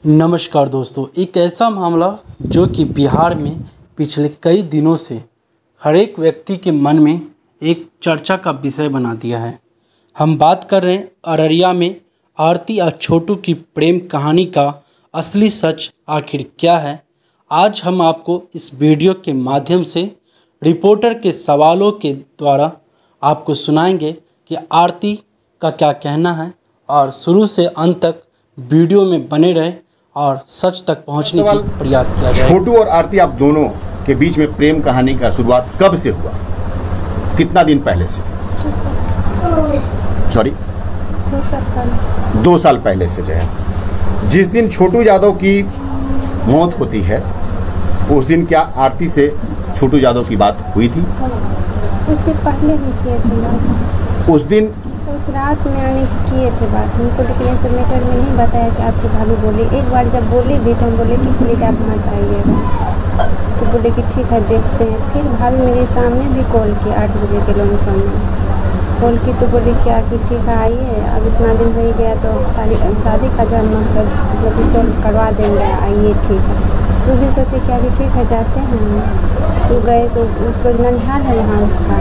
नमस्कार दोस्तों, एक ऐसा मामला जो कि बिहार में पिछले कई दिनों से हर एक व्यक्ति के मन में एक चर्चा का विषय बना दिया है। हम बात कर रहे हैं अररिया में आरती और छोटू की प्रेम कहानी का असली सच आखिर क्या है। आज हम आपको इस वीडियो के माध्यम से रिपोर्टर के सवालों के द्वारा आपको सुनाएंगे कि आरती का क्या कहना है, और शुरू से अंत तक वीडियो में बने रहे और सच तक पहुंचने का प्रयास किया जाए। छोटू और आरती, आप दोनों के बीच में प्रेम कहानी का शुरुआत कब से हुआ? कितना दिन पहले से? 2 साल पहले से जो है। जिस दिन छोटू यादव की मौत होती है उस दिन क्या आरती से छोटू यादव की बात हुई थी? उससे पहले भी किए थे। उस रात में आने की किए थे बात हमको, लेकिन ऐसे मैटर में नहीं बताया कि आपकी भाभी बोली। एक बार जब बोली भी तो हम बोले कि प्लीज़ आप मत आइएगा, तो बोले कि ठीक है देखते हैं। फिर भाभी मेरे सामने भी कॉल की 8 बजे के लमसम में कॉल की, तो बोली क्या कि ठीक है आइए, अब इतना दिन हो ही गया तो शादी का जो है मकसद मतलब सॉल्व करवा देंगे, आइए ठीक है। तो भी सोचे क्या कि ठीक है जाते हैं। तो गए तो उस रोज ननिहाल है वहाँ उसका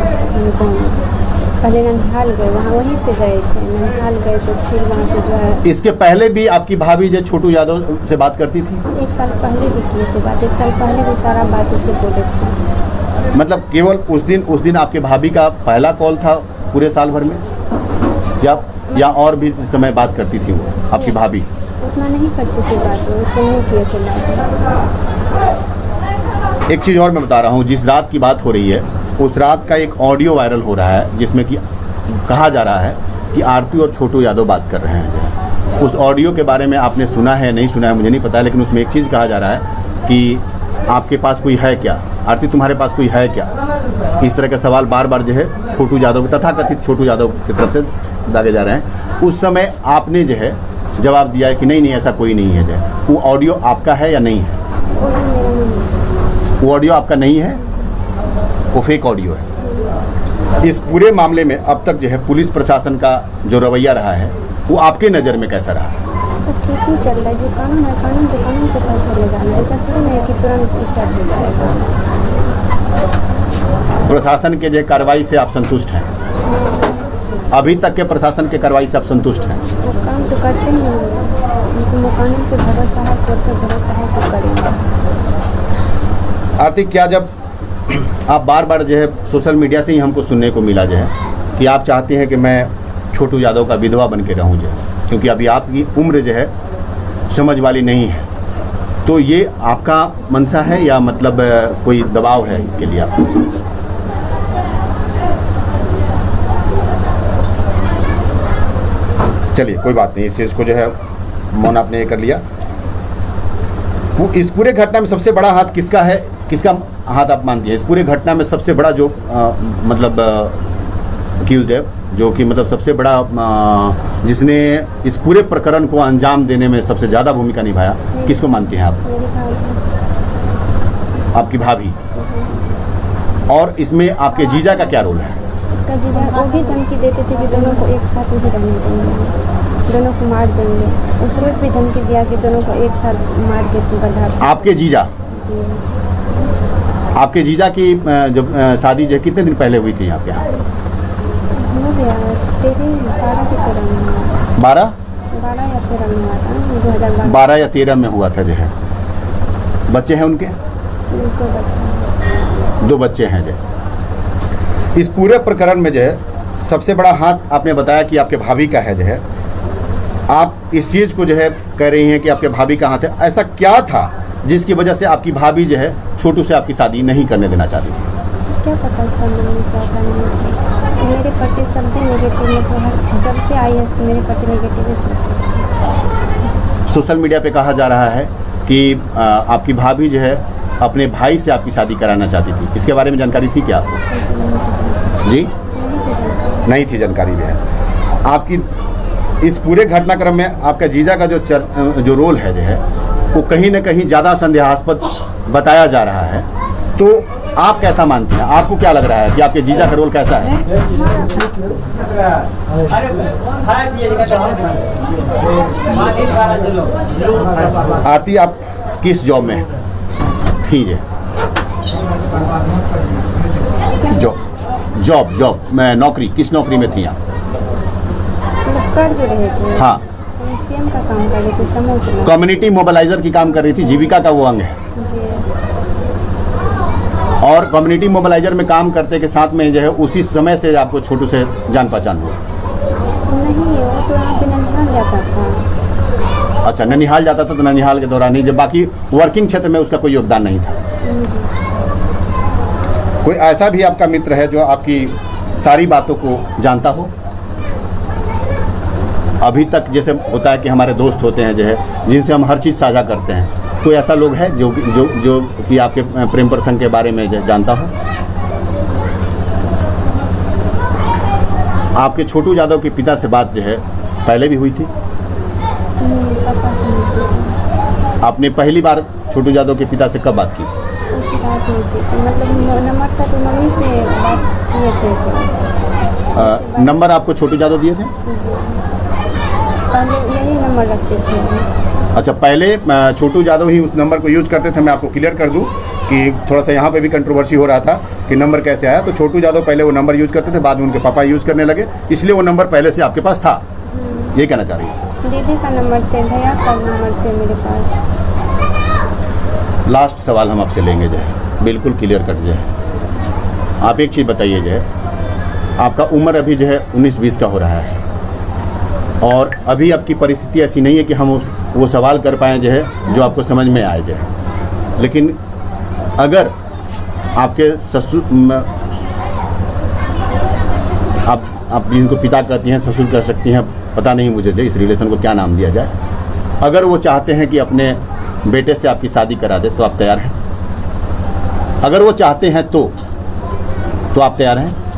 पहले ननिहाल गए, वहाँ वहीं पे गए थे। ननिहाल गए तो फिर वहाँ पे जो है, इसके पहले भी आपकी भाभी जो छोटू यादव से बात करती थी? 1 साल पहले भी किए थे बात। 1 साल पहले भी सारा बात उससे बोले थे। मतलब केवल उस दिन आपके भाभी का पहला कॉल था पूरे साल भर में, या और भी समय बात करती थी वो आपकी भाभी? उतना नहीं करती थी बात, वो इसलिए नहीं किए थे बात। एक चीज़ और मैं बता रहा हूँ, जिस रात की बात हो रही है उस रात का एक ऑडियो वायरल हो रहा है जिसमें कि कहा जा रहा है कि आरती और छोटू यादव बात कर रहे हैं। उस ऑडियो के बारे में आपने सुना है नहीं सुना है मुझे नहीं पता, लेकिन उसमें एक चीज़ कहा जा रहा है कि आपके पास कोई है क्या, आरती तुम्हारे पास कोई है क्या। इस तरह के सवाल बार बार जो है छोटू यादव तथाकथित छोटू यादव की तरफ से दागे जा रहे हैं। उस समय आपने जो है जवाब दिया है कि नहीं नहीं ऐसा कोई नहीं है। जो है वो ऑडियो आपका है या नहीं है? वो ऑडियो आपका नहीं है, वो फेक ऑडियो है। इस पूरे मामले में अब तक जो है पुलिस प्रशासन का जो रवैया रहा है वो आपके नज़र में कैसा रहा? ठीक ही चल रहा है। जो कानून है कानून तो कानून के तहत चलेगा, ऐसा थोड़ी नहीं है कि तुरंत स्टार्ट हो जाएगा। प्रशासन के जो कार्रवाई से आप संतुष्ट हैं? अभी तक के प्रशासन के कार्रवाई से आप संतुष्ट हैं? वो काम तो करते ही हैं, उनको कानून पे भरोसा है, कोर्ट पे भरोसा है तो करेंगे। आरती, क्या जब आप बार बार जो है सोशल मीडिया से ही हमको सुनने को मिला जो है कि आप चाहते हैं कि मैं छोटू यादव का विधवा बन के रहूँ जो है, क्योंकि अभी आपकी उम्र जो है समझ वाली नहीं है, तो ये आपका मंशा है या मतलब कोई दबाव है इसके लिए आपको? चलिए कोई बात नहीं, इस चीज़ को जो है मौन आपने ये कर लिया। इस पूरे घटना में सबसे बड़ा हाथ किसका है, किसका हाथ आप मानती हैं? इस पूरे घटना में सबसे बड़ा जो मतलब अक्यूज्ड है, जो कि मतलब सबसे बड़ा जिसने इस पूरे प्रकरण को अंजाम देने में सबसे ज़्यादा भूमिका निभाया, किसको मानती हैं आप? आपकी भाभी। और इसमें आपके जीजा का क्या रोल है? उसका जीजा वो भी धमकी देते थे कि दोनों को एक साथ नहीं रहने देंगे, दोनों को मार देंगे। उस रोज भी धमकी दिया कि दोनों को एक साथ मार के गड्ढा। आपके जीजा? जी। आपके जीजा की जब शादी जो कितने दिन पहले हुई थी आपके यहाँ? हो गया 12 की तरह में हुआ था। 12 या 13 में हुआ था, 2012। 12 या 13 में हुआ था जो है। बच्चे हैं उनके? 2 बच्चे हैं जो। इस पूरे प्रकरण में जो है सबसे बड़ा हाथ आपने बताया कि आपके भाभी का है जो है। आप इस चीज़ को जो है कह रही हैं कि आपके भाभी का हाथ है। ऐसा क्या था जिसकी वजह से आपकी भाभी जो है छोटू से आपकी शादी नहीं करने देना चाहती थी? क्या पता उसका मन में क्या था नहीं था। मेरे प्रति शब्द नेगेटिव, मतलब जब से आई है मेरे प्रति नेगेटिव सोच। सोशल मीडिया पे कहा जा रहा है कि आपकी भाभी जो है अपने भाई से आपकी शादी कराना चाहती थी। इसके बारे में जानकारी थी क्या आपको? जी नहीं थी जानकारी जो है। आपकी इस पूरे घटनाक्रम में आपका जीजा का जो रोल है जो है वो कहीं ना कहीं ज़्यादा संदेहास्पद बताया जा रहा है। तो आप कैसा मानती हैं? आपको क्या लग रहा है कि आपके जीजा का रोल कैसा है? आरती, आप किस जॉब में थी? जॉब मैं नौकरी, किस नौकरी में थी आप? कर जो रहे थे। हाँ, हम सीएम का काम कर रहे थे, समूह चला। कम्युनिटी मोबिलाइजर की काम कर रही थी, जीविका का वो अंग है जी। और कम्युनिटी मोबिलाइजर में काम करते के साथ में जो है उसी समय से आपको छोटू से जान पहचान हुआ? नहीं, वो तो यहाँ पे ननिहाल जाता था। अच्छा, ननिहाल जाता था तो ननिहाल के दौरान ही, जब बाकी वर्किंग क्षेत्र में उसका कोई योगदान नहीं था। कोई ऐसा भी आपका मित्र है जो आपकी सारी बातों को जानता हो अभी तक? जैसे होता है कि हमारे दोस्त होते हैं जो है जिनसे हम हर चीज़ साझा करते हैं, कोई ऐसा लोग है जो कि आपके प्रेम प्रसंग के बारे में जानता हो? आपके छोटू यादव के पिता से बात जो है पहले भी हुई थी? पापा से नहीं। आपने पहली बार छोटू यादव के पिता से कब बात की? उसी बात नहीं की थी, मतलब नंबर था तो मम्मी से बात किए थे। नंबर आपको छोटू यादव दिए थे? जी, पहले यही नंबर रखते थे। अच्छा, पहले छोटू यादव ही उस नंबर को यूज करते थे। मैं आपको क्लियर कर दूं कि थोड़ा सा यहाँ पे भी कंट्रोवर्सी हो रहा था कि नंबर कैसे आया। तो छोटू यादव पहले वो नंबर यूज करते थे, बाद में उनके पापा यूज़ करने लगे, इसलिए वो नंबर पहले से आपके पास था, ये कहना चाह रही है? दीदी का नंबर थे, भैया का नंबर थे मेरे पास। लास्ट सवाल हम आपसे लेंगे जो है, बिल्कुल क्लियर कट जो है। आप एक चीज़ बताइए जो है, आपका उम्र अभी जो है 19-20 का हो रहा है और अभी आपकी परिस्थिति ऐसी नहीं है कि हम वो सवाल कर पाएँ जो है जो आपको समझ में आए जो है। लेकिन अगर आपके ससुर, आप जिनको पिता कहती हैं, ससुर कह सकती हैं, पता नहीं मुझे जो इस रिलेशन को क्या नाम दिया जाए, अगर वो चाहते हैं कि अपने बेटे से आपकी शादी करा दे तो आप तैयार हैं? अगर वो चाहते हैं तो आप तैयार हैं?